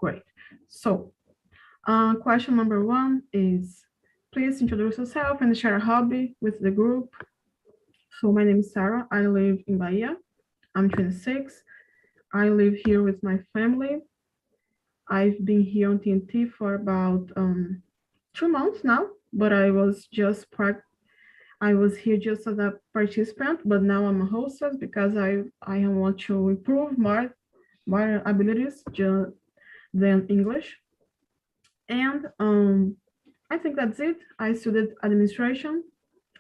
Great. So, question number 1 is, please introduce yourself and share a hobby with the group. So my name is Sarah. I live in Bahia. I'm 26. I live here with my family. I've been here on TNT for about 2 months now, but I was here just as a participant, but now I'm a hostess because I want to improve my abilities than English. And I think that's it. I studied administration.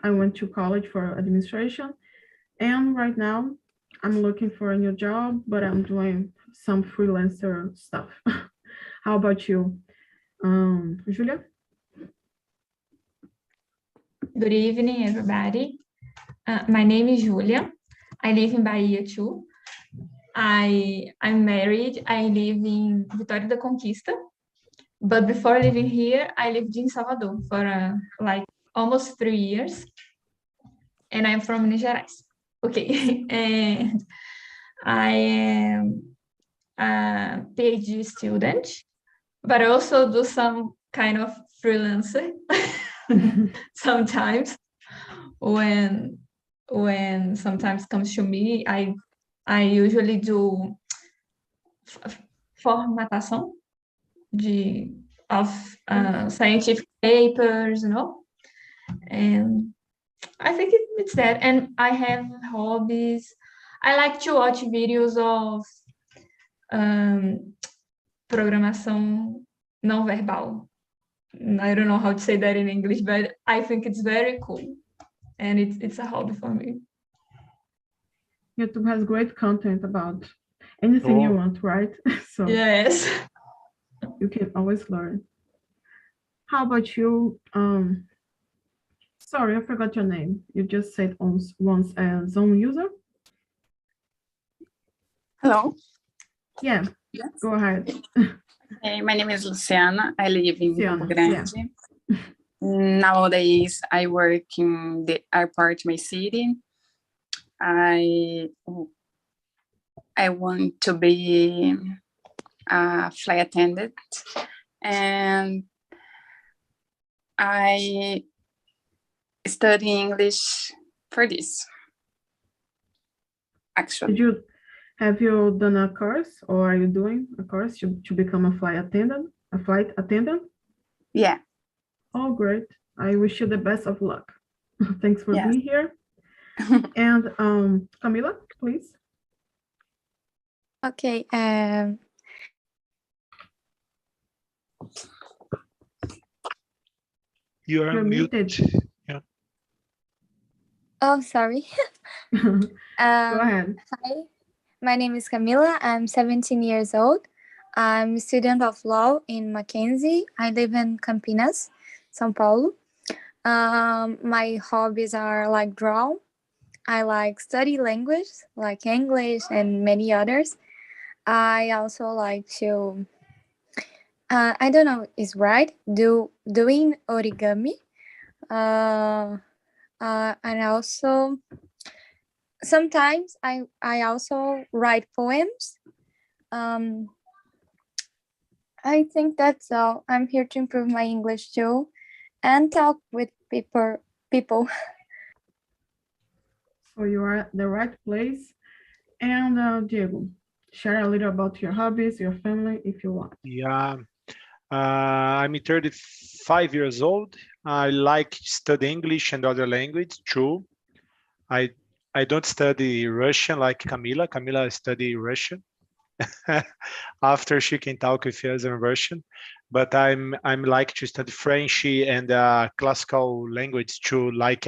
I went to college for administration. And right now I'm looking for a new job, but I'm doing some freelancer stuff. How about you, Julia? Good evening, everybody. My name is Julia. I live in Bahia too. I'm married. I live in Vitória da Conquista. But before living here, I lived in Salvador for like almost 3 years. And I'm from Minas Gerais. Okay. And I am a PhD student, but I also do some kind of freelancer sometimes. When sometimes comes to me, I usually do formatação of scientific papers, and I think it's that. And I have hobbies. I like to watch videos of programação não verbal. I don't know how to say that in English, but I think it's very cool, and it's a hobby for me. YouTube has great content about anything you want, right? So yes, you can always learn. How about you? Sorry, I forgot your name. You just said once as Zoom user. Hello. Yeah. Yes. Go ahead. Hey, my name is Luciana. I live in Campo Grande. Yeah. Nowadays, I work in the airport, my city. I want to be a flight attendant, and I study English for this. Actually, have you done a course, or are you doing a course to become a flight attendant? Yeah. Oh, great! I wish you the best of luck. Thanks for being here. And Camila, please. Okay. You're muted. Yeah. Oh, sorry. Go ahead. Hi, my name is Camila. I'm 17 years old. I'm a student of law in Mackenzie. I live in Campinas, São Paulo. My hobbies are like draw. I like study language, like English and many others. I also like to, I don't know, is right, doing origami. And also, sometimes I also write poems. I think that's all. I'm here to improve my English too and talk with people. So you are at the right place. And Diego, share a little about your hobbies, your family, if you want. Yeah, I'm 35 years old. I like to study English and other language too. I don't study Russian like Camila. Camila study Russian. After she can talk with us in Russian, but I'm like to study French and classical language too, like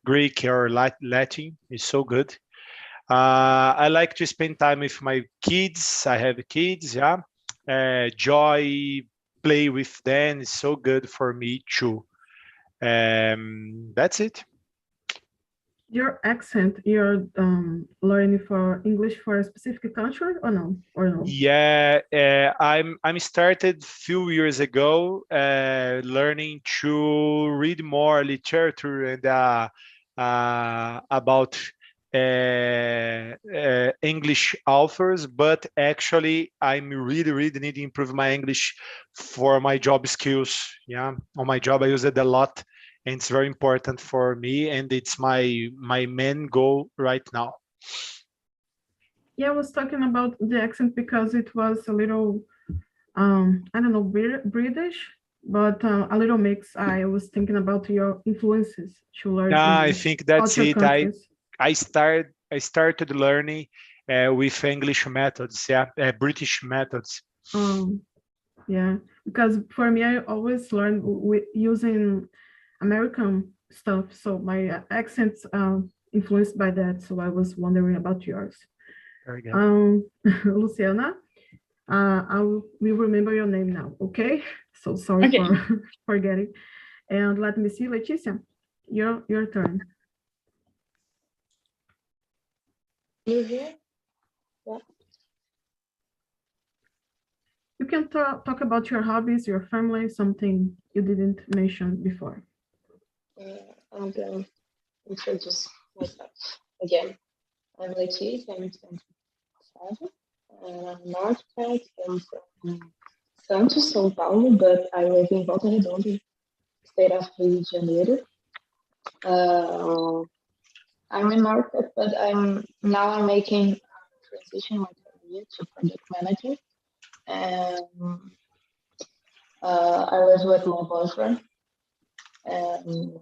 Greek or Latin. It's so good. I like to spend time with my kids. I have kids, yeah. Joy, play with them is so good for me too. That's it. Your accent, you're learning for English for a specific country or no? Yeah, I'm started a few years ago learning to read more literature and about English authors, but actually I'm really need to improve my English for my job skills. Yeah, on my job I use it a lot, and it's very important for me, and it's my main goal right now. Yeah, I was talking about the accent because it was a little, I don't know, British, but a little mix. I was thinking about your influences to learn I English. think that's Culture it. countries. I started learning with English methods, British methods. Yeah, because for me, I always learn with using American stuff, so my accent's influenced by that. So I was wondering about yours. Very good. Luciana, I will remember your name now, okay? So sorry Okay. for forgetting. And let me see, Leticia, your turn. You here? Yeah. You can talk about your hobbies, your family, something you didn't mention before. I'm going to introduce myself again. I'm Letícia, I'm 27. I'm an architect. I'm from Santos, São Paulo, but I live in Volta Redonda, state of Rio de Janeiro. I'm an architect, but I'm making a transition my career to product manager. And I live with my boyfriend, and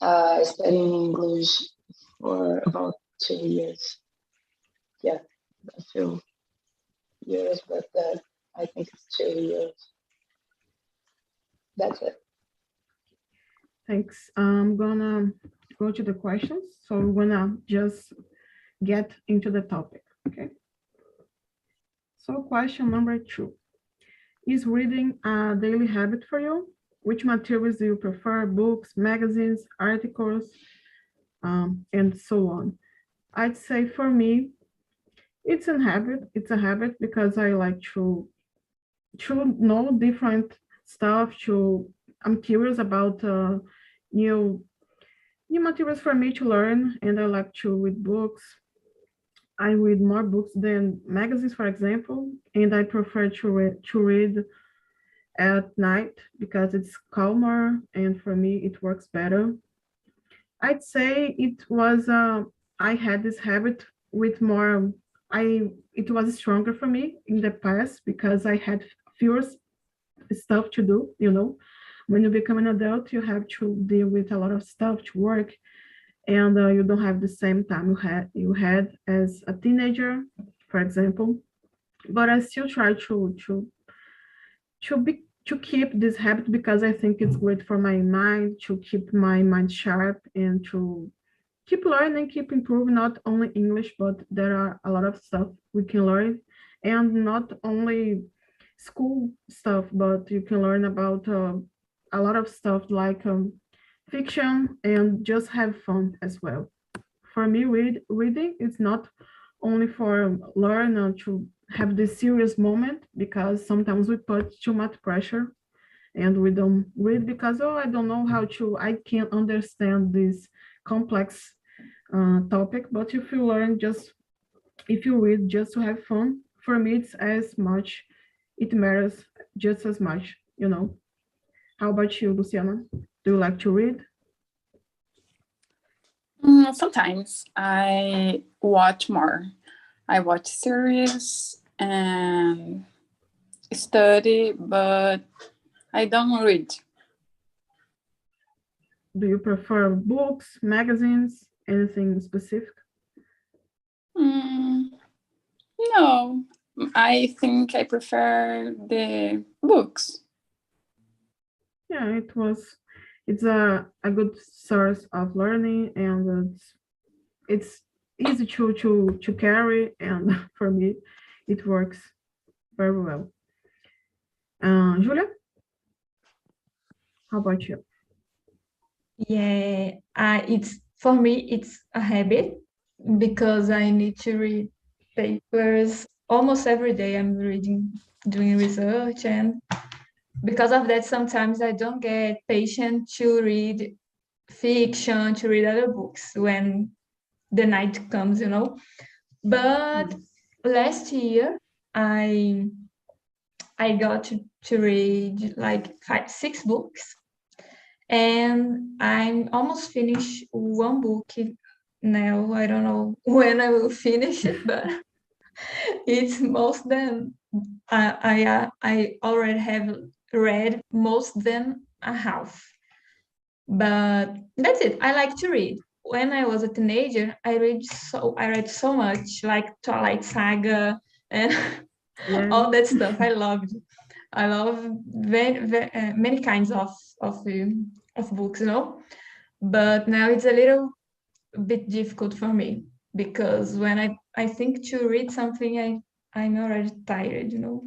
I studied English for about 2 years. Yeah, a few years, but I think it's 2 years. That's it. Thanks. I'm gonna go to the questions. So we're gonna just get into the topic, okay? So question number 2. Is reading a daily habit for you? Which materials do you prefer? Books, magazines, articles, and so on. I'd say for me, it's a habit. It's a habit because I like to know different stuff. I'm curious about new materials for me to learn, and I like to read books. I read more books than magazines, for example, and I prefer to read at night because it's calmer, and for me it works better. I'd say it was I had this habit with more. It was stronger for me in the past because I had fewer stuff to do. You know, when you become an adult, you have to deal with a lot of stuff to work, and you don't have the same time you had as a teenager, for example. But I still try to keep this habit because I think it's great for my mind, to keep my mind sharp and to keep learning, keep improving, not only English, but there are a lot of stuff we can learn, and not only school stuff, but you can learn about a lot of stuff like fiction and just have fun as well. For me, reading is not only for learn or to have this serious moment, because sometimes we put too much pressure and we don't read because, oh, I don't know I can't understand this complex topic. But if you read just to have fun, for me, it matters just as much, you know. How about you, Luciana? Do you like to read? Sometimes I watch more. I watch series and study, but I don't read. Do you prefer books, magazines, anything specific? No, I think I prefer the books. Yeah, it's a good source of learning, and it's easy to carry, and for me, it works very well. Julia, how about you? Yeah, it's for me, it's a habit because I need to read papers almost every day. I'm reading, doing research, and because of that, sometimes I don't get patient to read fiction, to read other books when the night comes, you know. But last year, I got to read like 6 books, and I'm almost finished one book now. I don't know when I will finish it, but it's most than I already have read most than a half. But that's it. I like to read. When I was a teenager, I read so much, like Twilight Saga and Yeah. all that stuff. I loved. I love many kinds of books, you know. But now it's a little bit difficult for me because when I think to read something, I'm already tired, you know.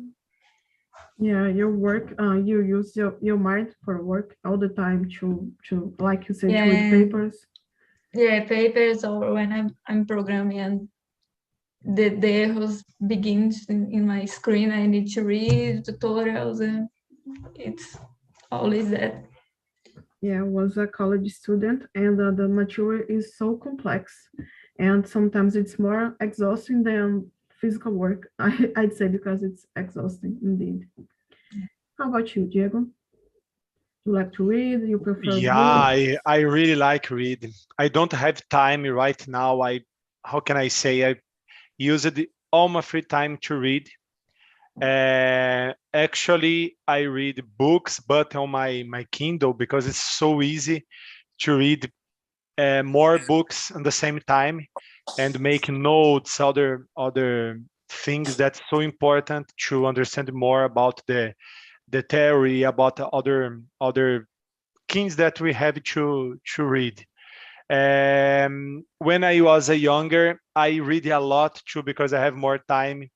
Yeah, your work, you use your mind for work all the time to like you said, to read papers. Yeah, papers, or when I'm programming and the errors begins in my screen, I need to read tutorials, and it's always that. Yeah, I was a college student, and the material is so complex, and sometimes it's more exhausting than physical work. I'd say because it's exhausting indeed. How about you, Diego? You like to read? You prefer Yeah, books? I really like reading. I don't have time right now. How can I say? I use all my free time to read. Actually, I read books, but on my Kindle because it's so easy to read more books at the same time and make notes, other things that's so important to understand more about the theory, about the other things that we have to read. When I was a younger, I read a lot too because I have more time.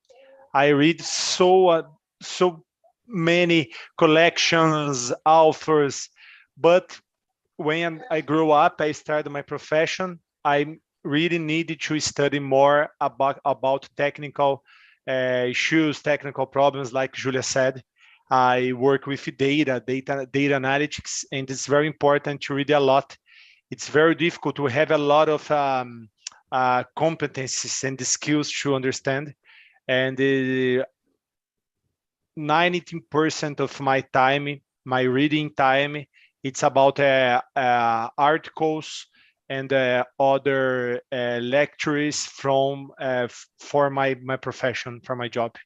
I read so many collections, authors, but when I grew up, I started my profession. I really needed to study more about technical issues, technical problems, like Julia said. I work with data analytics, and it's very important to read a lot. It's very difficult to have a lot of competencies and skills to understand. And 90% of my time, my reading time, it's about articles and other lectures for my profession, for my job.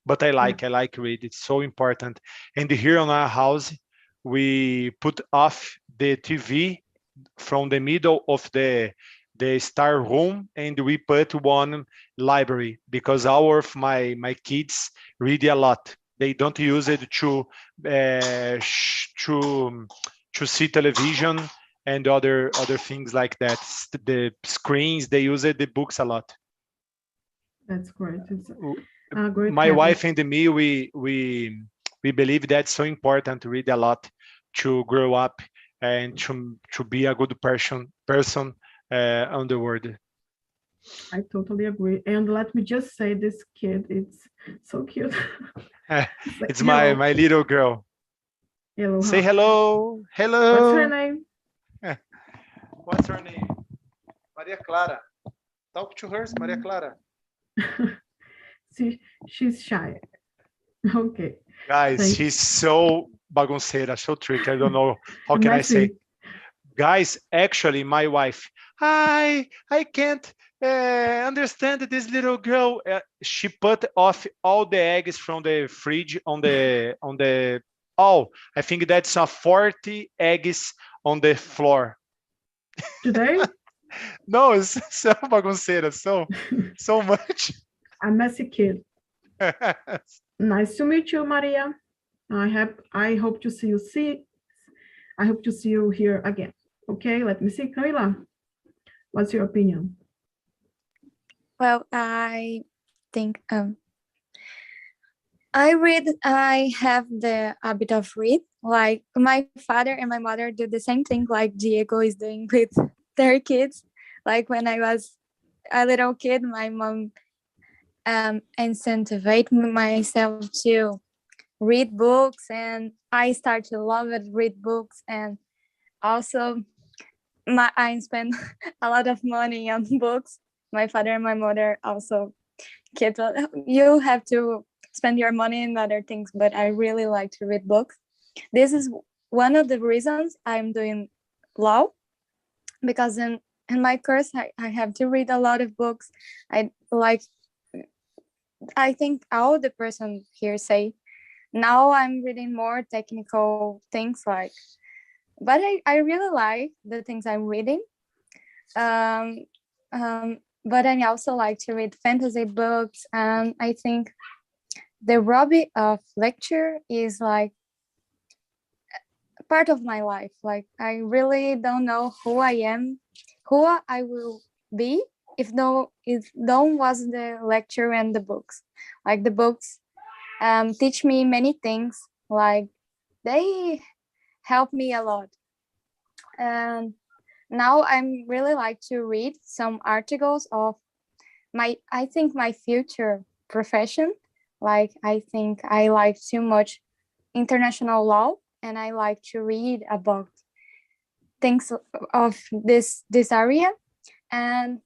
But I like read. It's so important. And here on our house, we put off the TV from the middle of the star room, and we put one library because all of my kids read a lot. They don't use it to see television and other things like that. The screens, they use the books a lot. That's great. It's a great My habit. wife and me, we believe that's so important to read a lot to grow up and to be a good person on the world. I totally agree. And let me just say, this kid, it's so cute. It's my little girl. Hello. Say hello. Hello. What's her name? What's her name? Maria Clara. Talk to her, Maria Clara. She's shy. Okay. Guys, Thanks. she's so bagunceira, so tricky. I don't know how can I say. Messy. Guys, actually, my wife, I can't understand this little girl. She put off all the eggs from the fridge on the. Oh, I think that's 40 eggs on the floor. Today? No, it's so bagunceira, so much. A messy kid. Nice to meet you, Maria. I hope to see you here again. Okay, let me see, Camila. What's your opinion? Well, I think I have the habit of read. Like my father and my mother do the same thing like Diego is doing with their kids. Like when I was a little kid, my mom incentivate myself to read books, and I start to love it, read books. And also I spend a lot of money on books. My father and my mother also keep, you have to spend your money in other things, but I really like to read books. This is one of the reasons I'm doing law, because in my course, I have to read a lot of books. I think all the person here say, now I'm reading more technical things, like, but I really like the things I'm reading. But I also like to read fantasy books, and I think the hobby of lecture is like part of my life. Like, I really don't know who I am, who I will be if no was the lecture and the books. Like, the books teach me many things. Like, they help me a lot. And now I'm really like to read some articles of I think my future profession. Like, I think I like too much international law, and I like to read about things of this area. And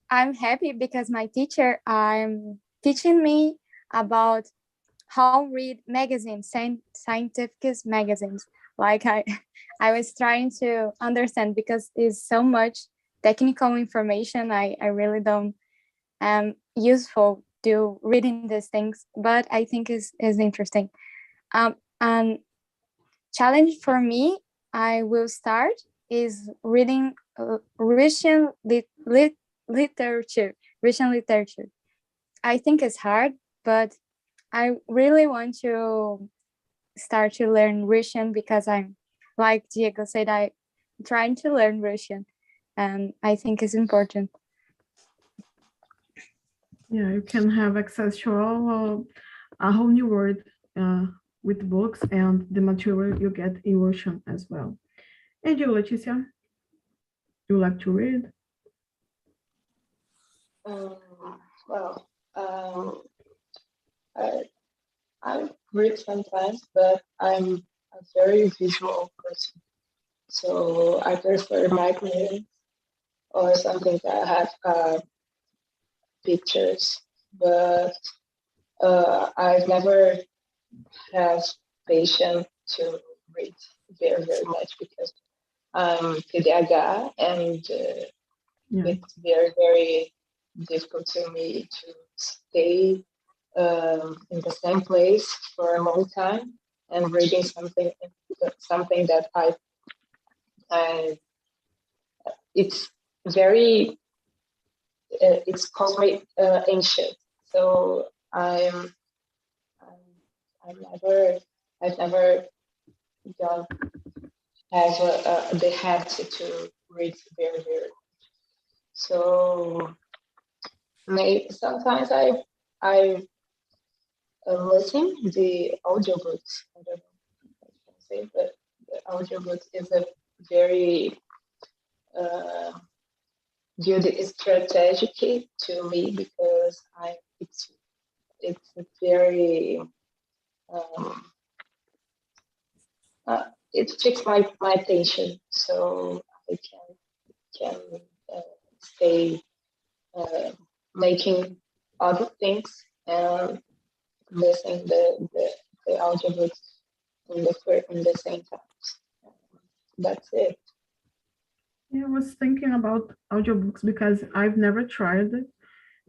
I'm happy because my teacher I'm teaching me about how read magazines, scientific magazines. Like, I was trying to understand, because it's so much technical information. I really don't useful to reading these things, but I think is interesting. And challenge for me, I will start is reading Russian literature. Russian literature. I think it's hard, but I really want to start to learn Russian, because I'm, like Diego said, I'm trying to learn Russian, and I think it's important. Yeah, you can have access to all a whole new world with books and the material you get in Russian as well. And you, Leticia, you like to read? Well, I read sometimes, but I'm a very visual person. So I prefer magazines or something that have pictures. But I've never had patience to read very, very much, because I'm TDAH, and it's very, very difficult to me to stay in the same place for a long time and reading something that it's very it's called me anxious. So I've never done have the habit to read very, very. So sometimes I listen the audiobooks. I don't know if I can say, but the audiobooks is a very good strategy to me, because it's a very it takes my attention, so I can stay making other things and listen the audiobooks in the same time. That's it. Yeah, I was thinking about audiobooks because I've never tried it.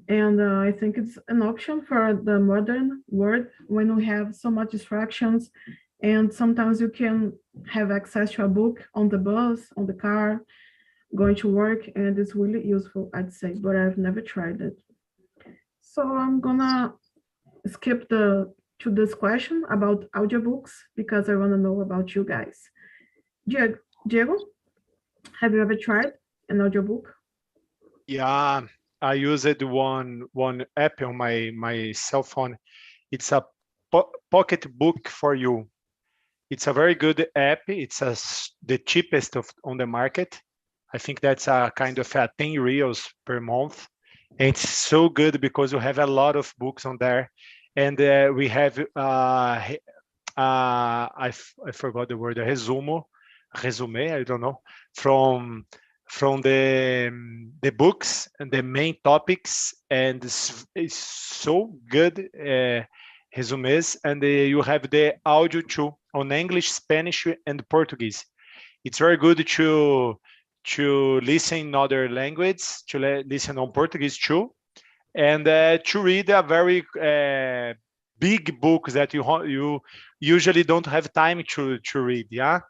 And I think it's an option for the modern world when we have so much distractions. And sometimes you can have access to a book on the bus, on the car, going to work, and it's really useful, I'd say, but I've never tried it. So I'm gonna skip to this question about audiobooks because I want to know about you guys. Diego, have you ever tried an audiobook? Yeah, I used one app on my cell phone. It's a pocket book for you. It's a very good app. It's the cheapest on the market. I think that's a kind of 10 reals per month. And it's so good because you have a lot of books on there. And we have, I forgot the word, resume, I don't know, from from the books and the main topics, and it's so good resumes, and you have the audio too on English, Spanish, and Portuguese. It's very good to listen in other languages, to listen on Portuguese too, and to read a very big book that you usually don't have time to read, yeah.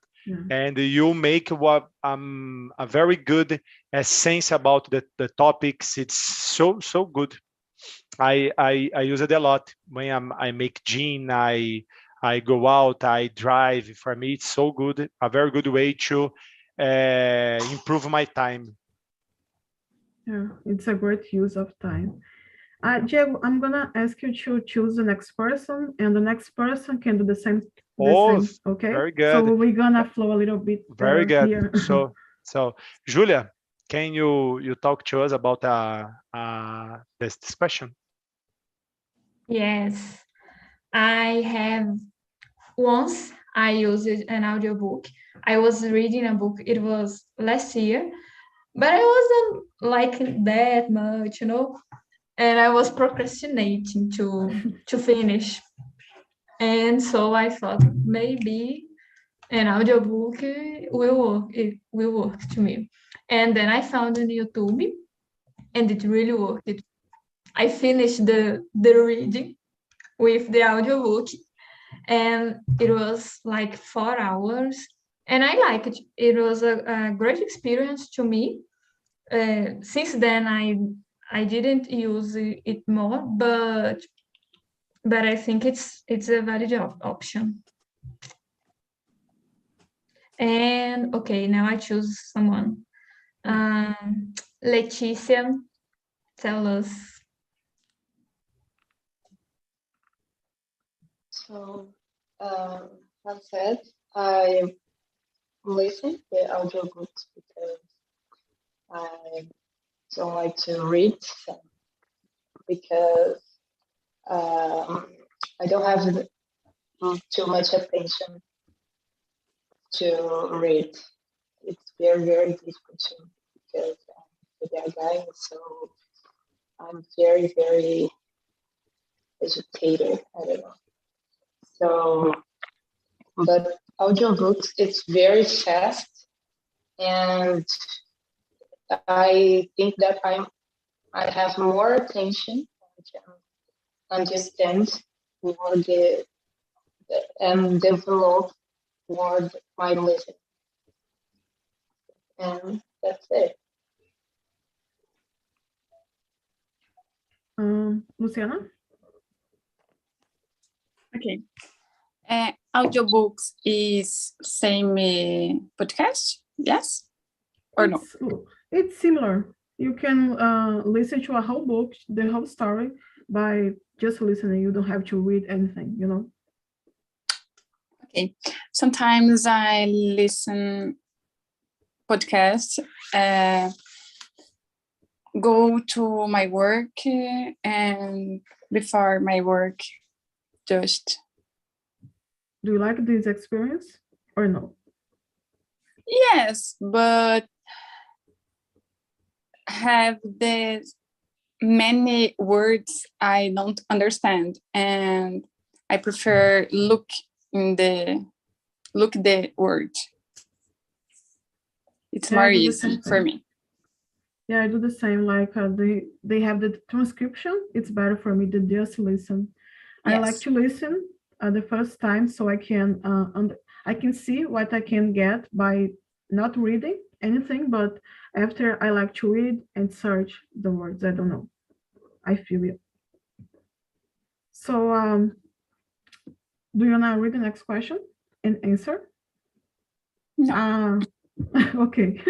And you make what a very good sense about the topics. It's so good. I use it a lot when I make gin. I go out, I drive. For me, it's so good. A very good way to improve my time. Yeah, it's a great use of time. Diego, I'm gonna ask you to choose the next person, and the next person can do the same. Okay. Very good. So we're gonna flow a little bit. Very good. Here. So Julia, can you talk to us about this question? Yes, I have once I used an audiobook. I was reading a book, it was last year, but I wasn't liking that much, and I was procrastinating to finish. And so I thought maybe an audiobook will work to me. And then I found on YouTube, and it really worked. I finished the reading with the audiobook, and it was like 4 hours, and I liked it. It was a great experience to me. Since then, I didn't use it more, but I think it's a valid option. And okay, now I choose someone. Leticia, tell us. So, as said, I listen to audiobooks because I don't like to read, because I don't have too much attention to read. It's very, very difficult to me because I'm a guy, so I'm very, very educated. I don't know. So, but audiobooks, it's very fast, and I think that I have more attention and understand more and develop more my listening. And that's it. Luciana? Okay. Audiobooks is same podcast? Yes or no? It's similar. You can listen to a whole book, the whole story, by just listening. You don't have to read anything, Okay. Sometimes I listen podcasts, go to my work, and before my work, just. Do you like this experience or no? Yes, but have the many words I don't understand, and I prefer look the word. It's more easy for me. Yeah, I do the same. Like they have the transcription. It's better for me to just listen. Yes. I like to listen the first time, so I can see what I can get by not reading anything. But after, I like to read and search the words. I don't know. I feel it. So, do you wanna read the next question and answer? No. Okay,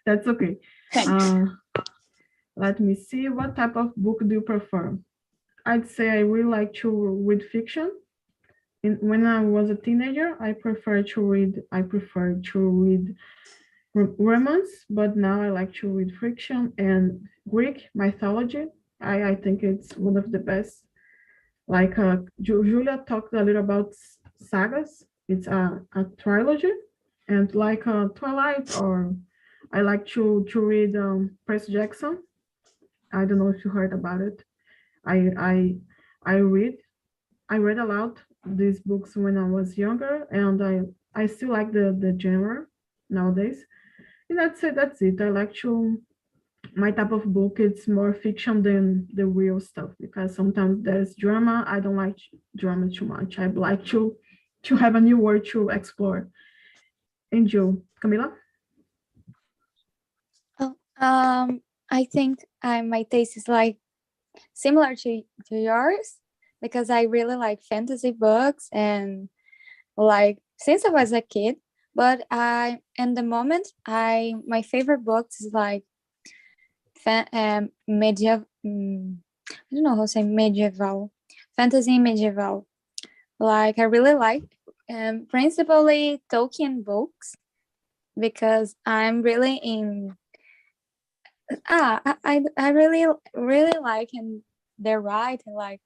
that's okay. Thanks. Let me see. What type of book do you prefer? I'd say I really like to read fiction. When I was a teenager, I preferred to read romance, but now I like to read fiction and Greek mythology. I think it's one of the best. Like Julia talked a little about sagas. It's a trilogy, and like Twilight or I like to read Percy Jackson. I don't know if you heard about it. I read aloud these books when I was younger, and I still like the genre nowadays. And that's it. I like to my type of book. It's more fiction than the real stuff because sometimes there's drama. I don't like drama too much. I like to have a new world to explore. And you, Camila? Oh, I think my taste is like similar to yours because I really like fantasy books and like since I was a kid. But in the moment, my favorite books is like medieval. I don't know how to say medieval, fantasy medieval. Like I really like, principally Tolkien books because I'm really in. I really like and they're right and like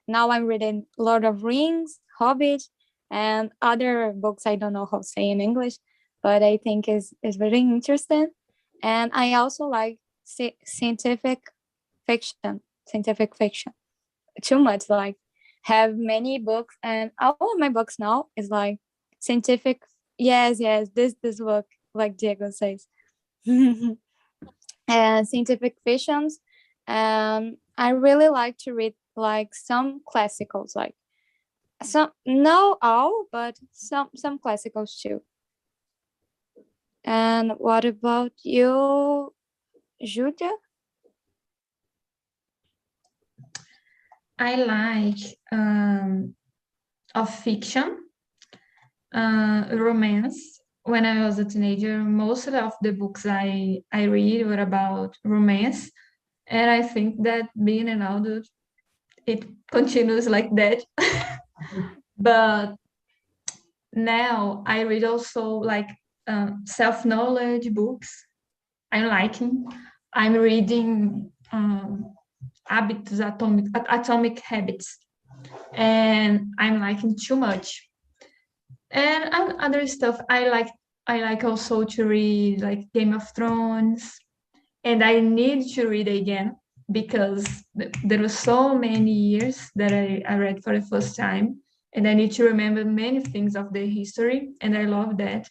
now I'm reading Lord of Rings, Hobbies, and other books I don't know how to say in English, but I think is very interesting. And I also like scientific fiction, too much. Like have many books, and all of my books now is like scientific. Yes, this book, like Diego says, and scientific fictions. I really like to read like some classicals, like some no all, but some classicals too. And what about you, Julia? I like of fiction, romance. When I was a teenager, most of the books I read were about romance, and I think that being an adult, it continues like that. But now I read also like self-knowledge books. I'm reading atomic habits, and I'm liking too much. And other stuff I like also to read like Game of Thrones, and I need to read again because there were so many years that I read for the first time, and I need to remember many things of the history, and I love that.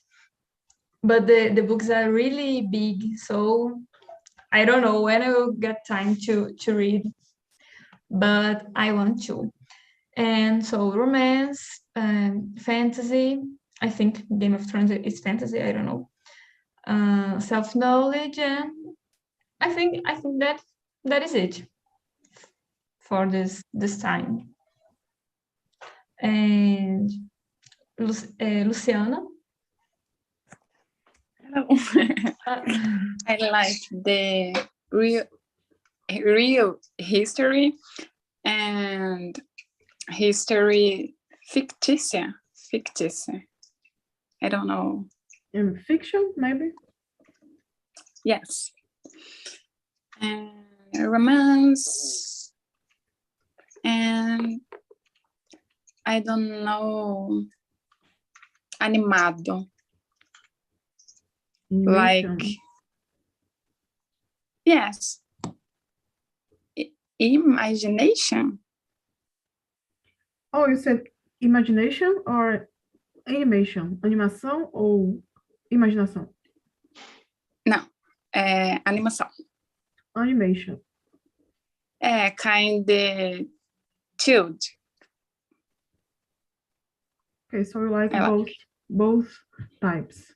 But the books are really big, so I don't know when I will get time to read, but I want to. And so romance, fantasy. I think Game of Thrones is fantasy. I don't know. Self-knowledge, and I think that is it for this time. And Luciana. Hello. I like the real history and history fictitious. I don't know. In fiction, maybe? Yes. And romance. And I don't know. Animado. Animation. Like, yes. Imagination. Oh, you said imagination or animation? Animação ou imaginação? Não, animação. Animation. Kind of chilled. Okay, so you like I like. both types.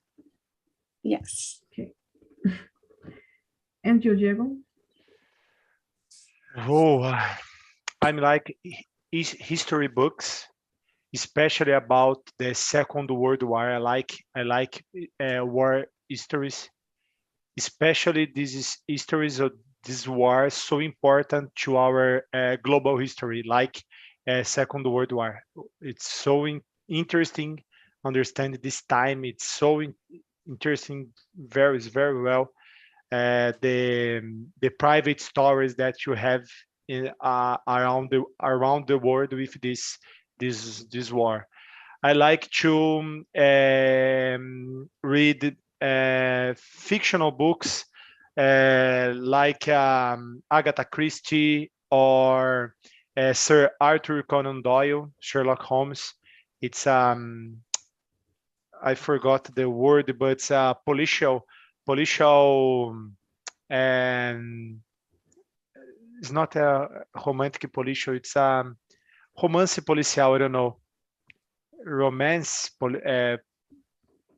Yes. Okay. And you, Diego? Oh, I'm like history books, especially about the Second World War. I like war histories, especially these histories of this war so important to our global history, like Second World War. It's so interesting understand this time. It's so interesting, very well. The private stories that you have in, around the world with this war. I like to read fictional books like Agatha Christie or Sir Arthur Conan Doyle, Sherlock Holmes. It's I forgot the word, but it's policial, and it's not a romantic policial. It's romance policial. I don't know, romance.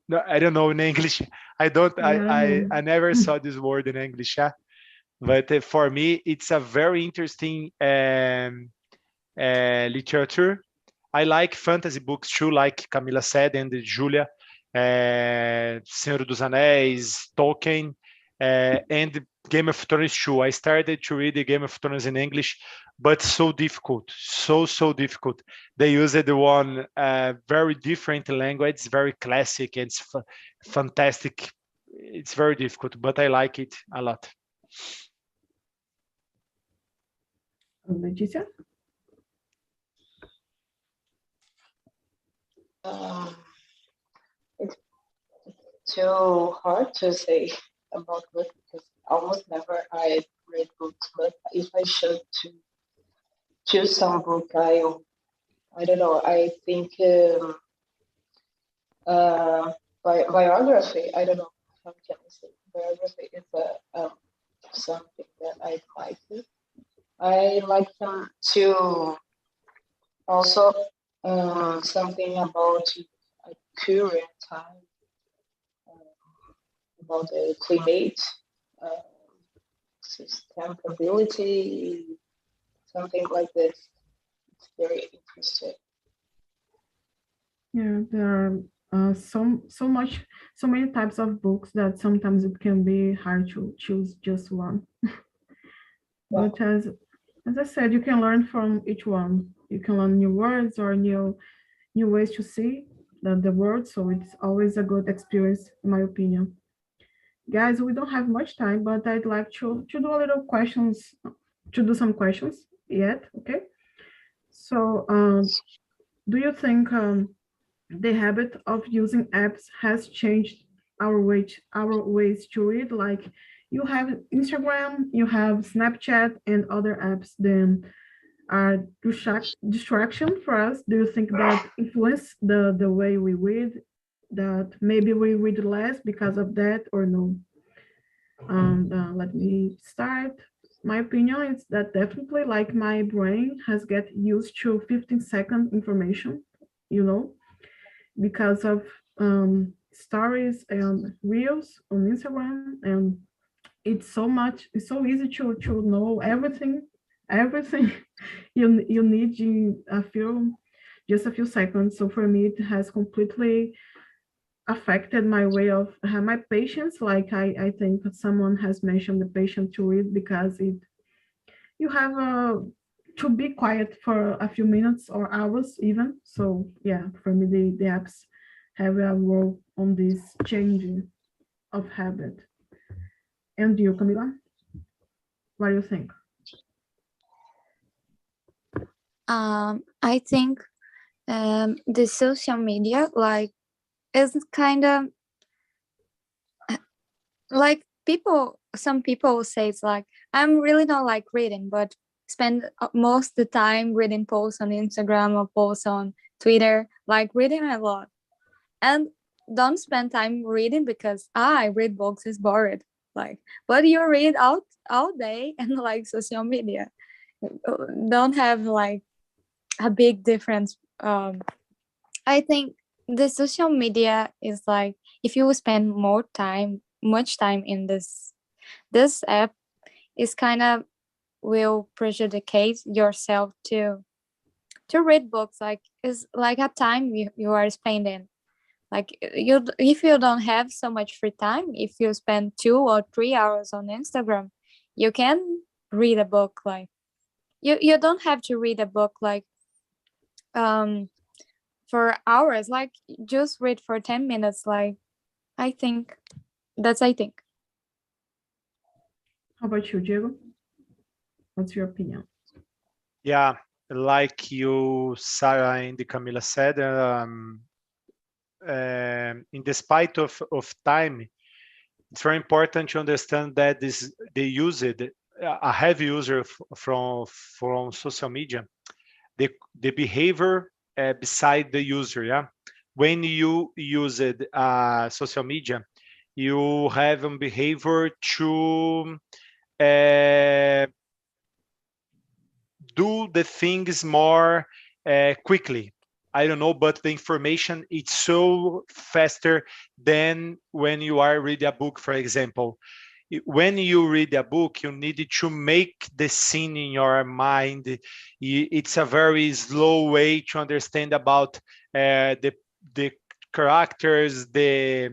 No, I don't know in English. I don't. I never saw this word in English. Yeah? But for me, it's a very interesting literature. I like fantasy books too, like Camila said, and Julia, Senhor dos Anéis, Tolkien, and Game of Thrones too. I started to read the Game of Thrones in English, but so difficult, so difficult. They used one very different language, very classic, and it's fantastic. It's very difficult, but I like it a lot. Letícia? It's too hard to say about books because almost never I read books. But if I should choose some book, I don't know. I think biography. I don't know how can I say biography is something that I like. I like them to also something about a current time, about the climate, sustainability, something like this. It's very interesting. Yeah, there are so many types of books that sometimes it can be hard to choose just one. But as I said, you can learn from each one. You can learn new words or new ways to see the world. So it's always a good experience, in my opinion. Guys, we don't have much time, but I'd like to do a little questions, to do some questions yet, okay? So do you think the habit of using apps has changed our ways to read? Like you have Instagram, you have Snapchat and other apps then are distraction for us. Do you think that influence the way we read, that maybe we read less because of that or no? Let me start. My opinion is that definitely like my brain has get used to 15-second information, you know, because of stories and reels on Instagram, and it's so easy to know everything you need in just a few seconds. So for me, it has completely affected my way of my patience. Like I think someone has mentioned the patience to read, because you have to be quiet for a few minutes or hours even. So yeah, for me the apps have a role on this changing of habit. And you, Camila, what do you think? I think the social media like is kind of like some people say it's like I'm really not like reading, but spend most of the time reading posts on Instagram or posts on Twitter, like reading a lot, and don't spend time reading because I read books is bored. Like, but you read all day and like social media don't have like a big difference. I think the social media is like if you spend much time in this app is kind of will prejudicate yourself to read books. Like is like a time you are spending. Like if you don't have so much free time, if you spend 2 or 3 hours on Instagram, you can read a book. Like you don't have to read a book like for hours, like just read for 10 minutes. Like I think. How about you, Diego? What's your opinion? Yeah, like you, Sarah and Camila said, in despite of time, it's very important to understand that they use it, a heavy user from social media, the behavior beside the user. Yeah, when you use it social media, you have a behavior to do the things more quickly. I don't know, but the information, it's so faster than when you are reading a book, for example. When you read a book, you need to make the scene in your mind. It's a very slow way to understand about the characters, the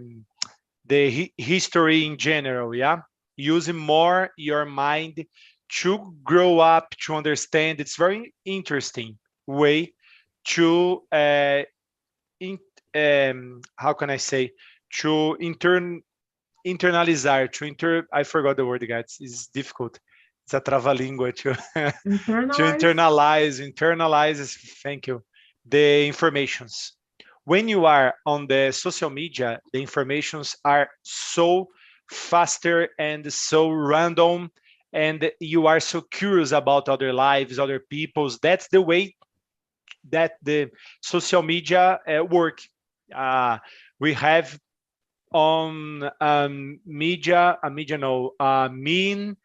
history in general. Yeah, using more your mind to grow up, to understand. It's very interesting way to how can I say, to internalizar, I forgot the word, guys. It's difficult. It's a trava-língua to internalize, thank you, the informations. When you are on the social media, the informations are so faster and so random, and you are so curious about other lives, other people's. That's the way that the social media work. We have on mean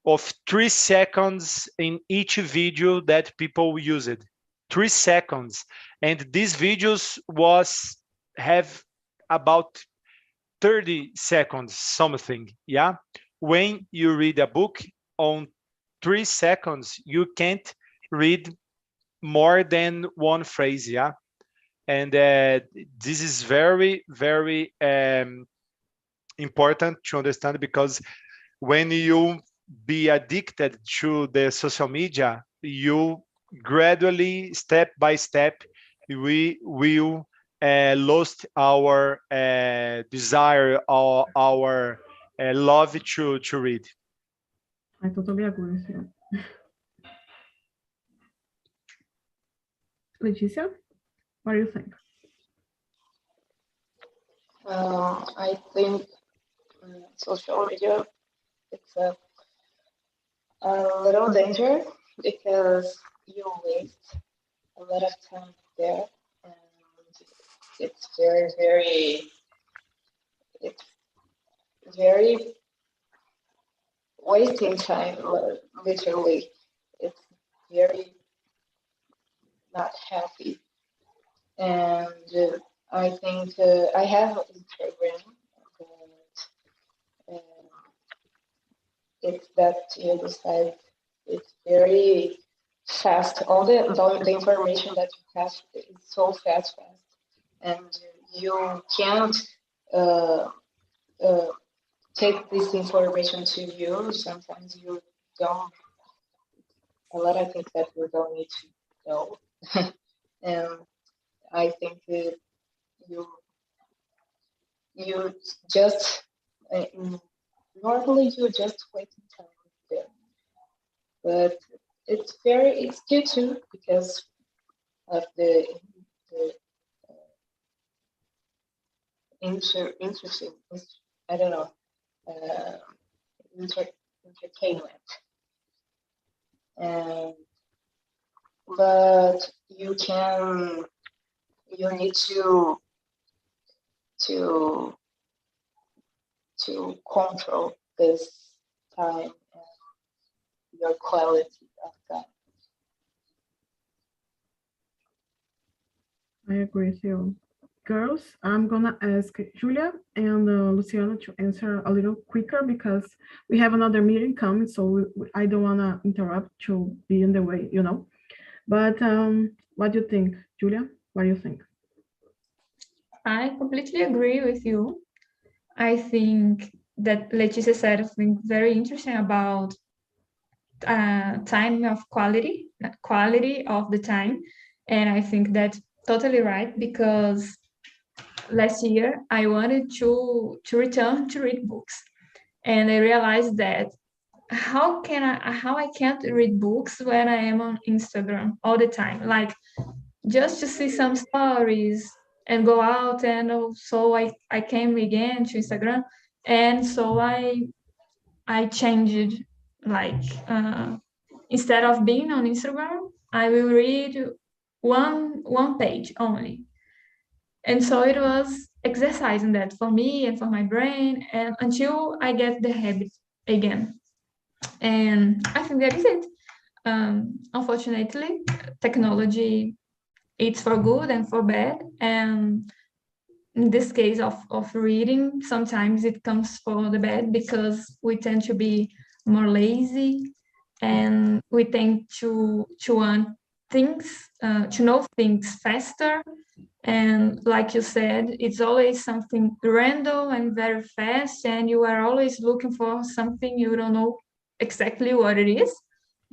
of 3 seconds in each video that people use it. 3 seconds, and these videos have about 30 seconds something. Yeah, when you read a book on 3 seconds, you can't read more than one phrase. Yeah, and this is very, very important to understand, because when you be addicted to the social media, you gradually, step by step, we will lost our desire or our love to read. I totally agree with you. Leticia, what do you think? I think social media, it's a little danger because you waste a lot of time there, and it's very wasting time, literally. It's very not healthy. And I think I have Instagram, but it's that you decide, it's very fast. All the information that you have is so fast, and you can't take this information to you. Sometimes you don't. A lot of things that you don't need to know, and I think that you just normally you just wasting time there, but it's good too because of the interesting, I don't know, entertainment, but you need to control this time and your quality of time. I agree with you. Girls, I'm gonna ask Julia and Luciana to answer a little quicker because we have another meeting coming, so I don't wanna interrupt to be in the way, you know. But what do you think, Julia? What do you think? I completely agree with you. I think that Leticia said something very interesting about time of quality of the time. And I think that's totally right, because last year I wanted to return to read books. And I realized that how I can't read books when I am on Instagram all the time, like just to see some stories, and go out, and so I came again to Instagram, and so I changed, like, instead of being on Instagram, I will read one page only. And so it was exercising that for me and for my brain, and until I get the habit again. And I think that is it. Unfortunately, technology, it's for good and for bad. And in this case of reading, sometimes it comes for the bad because we tend to be more lazy, and we tend to want things, to know things faster. And like you said, it's always something random and very fast, and you are always looking for something you don't know exactly what it is.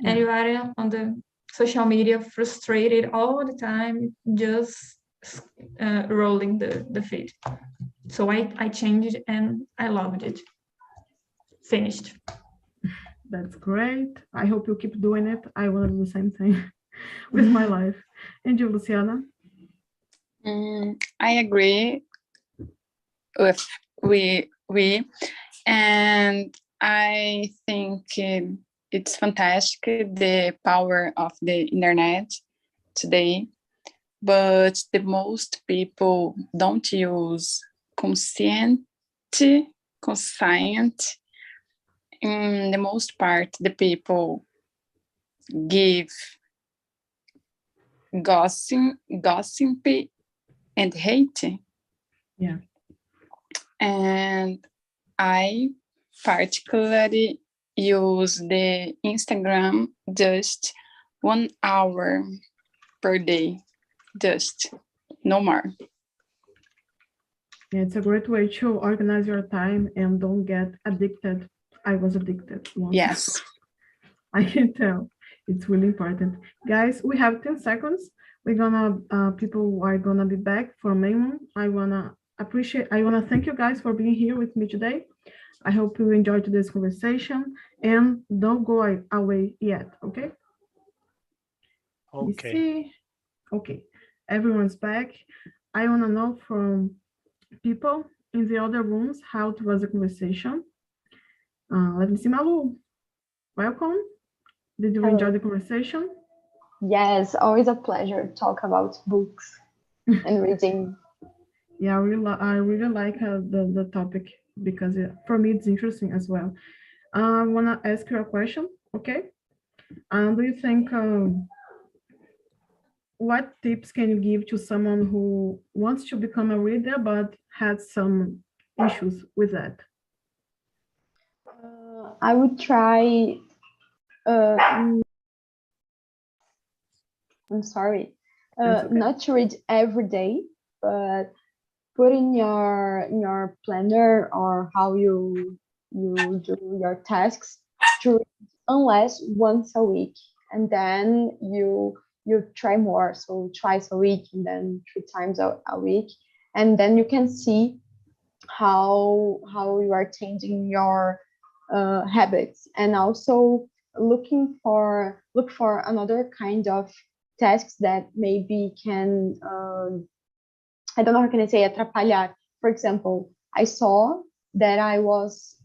And you are on the social media frustrated all the time, just rolling the feed. So I changed and I loved it. Finished. That's great. I hope you keep doing it. I want to do the same thing with my life. And you, Luciana? I agree with we, and I think it's fantastic, the power of the internet today, but the most people don't use conscient. In the most part, the people give gossip and hate. Yeah. And I particularly use the Instagram just 1 hour per day, just no more. Yeah, it's a great way to organize your time and don't get addicted. I was addicted once. Yes. I can tell. It's really important. Guys, we have 10 seconds. We're gonna, people are gonna be back for main one. I wanna thank you guys for being here with me today. I hope you enjoyed today's conversation, and don't go away yet, okay? Okay. See. Okay, everyone's back. I wanna know from people in the other rooms how it was the conversation. Let me see, Malu. Welcome. Did you enjoy the conversation? Yes, always a pleasure to talk about books and reading. Yeah, I really like the topic because for me it's interesting as well. I want to ask you a question, okay? Do you think, what tips can you give to someone who wants to become a reader but has some issues with that? I would try. I'm sorry, That's okay. not to read every day, but put in your planner or how you do your tasks to read unless once a week, and then you try more, so twice a week and then 3 times a week, and then you can see how you are changing your habits, and also look for another kind of tasks that maybe can I don't know how can I say atrapalhar. For example, I saw that I was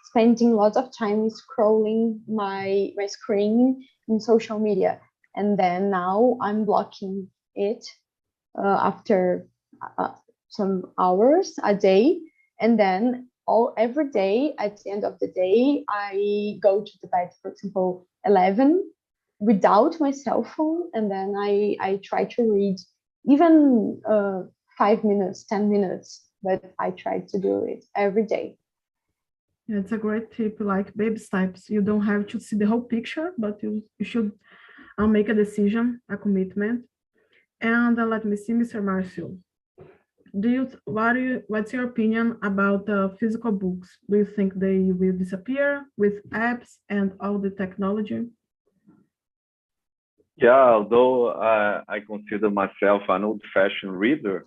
spending lots of time scrolling my screen in social media, and then now I'm blocking it after some hours a day, and then every day at the end of the day I go to the bed, for example 11, without my cell phone, and then I try to read even 5 minutes, 10 minutes, but I try to do it every day. Yeah, it's a great tip, like baby steps. You don't have to see the whole picture, but you should make a decision, a commitment. And let me see, Mr. Marcio. What's your opinion about physical books? Do you think they will disappear with apps and all the technology? Yeah, although I consider myself an old-fashioned reader,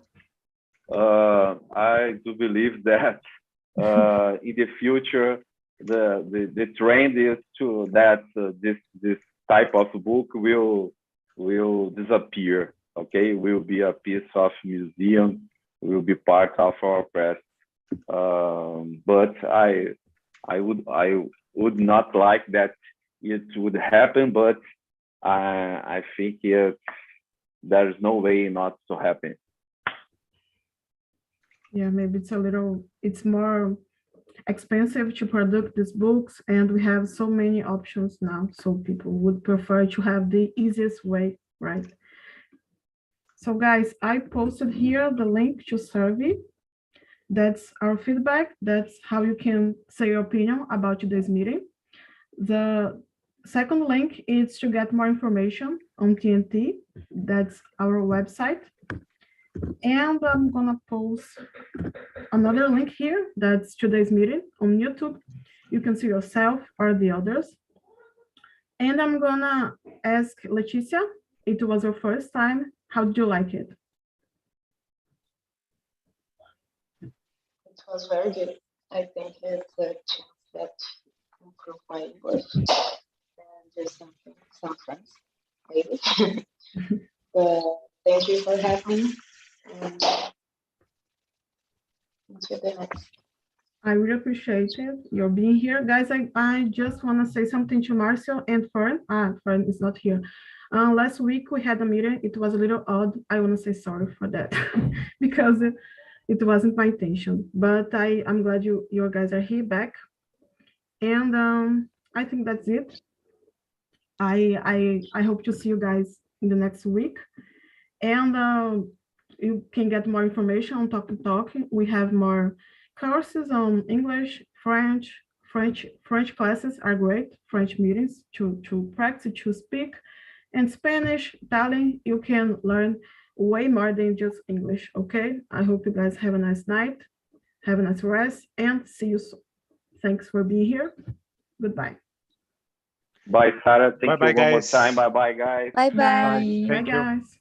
I do believe that in the future, the trend is that this type of book will disappear. Okay, will be a piece of museum, will be part of our press. But I would not like that it would happen, but I think there's no way not to happen. Yeah, maybe it's more expensive to produce these books, and we have so many options now, so people would prefer to have the easiest way, right? So guys, I posted here the link to survey. That's our feedback. That's how you can say your opinion about today's meeting. The second link is to get more information on TNT. That's our website. And I'm gonna post another link here. That's today's meeting on YouTube. You can see yourself or the others. And I'm gonna ask Leticia, it was your first time. How did you like it? It was very good. I think it's a chance that improve my English and do some friends, maybe. But thank you for having me. And until the next. I really appreciate it. You're being here. Guys, I just want to say something to Marcio and Fern. Fern is not here. Last week we had a meeting. It was a little odd. I want to say sorry for that because it wasn't my intention. But I'm glad you guys are here back. And I think that's it. I hope to see you guys in the next week. And you can get more information on Talk to Talk. We have more courses on English, French classes are great, French meetings to practice, to speak, and Spanish, Italian, you can learn way more than just English, okay? I hope you guys have a nice night, have a nice rest, and see you soon. Thanks for being here. Goodbye. Bye, Sarah. Thank you one more guys. time. Bye-bye, guys. Bye bye. Bye. Bye, Thank you. guys.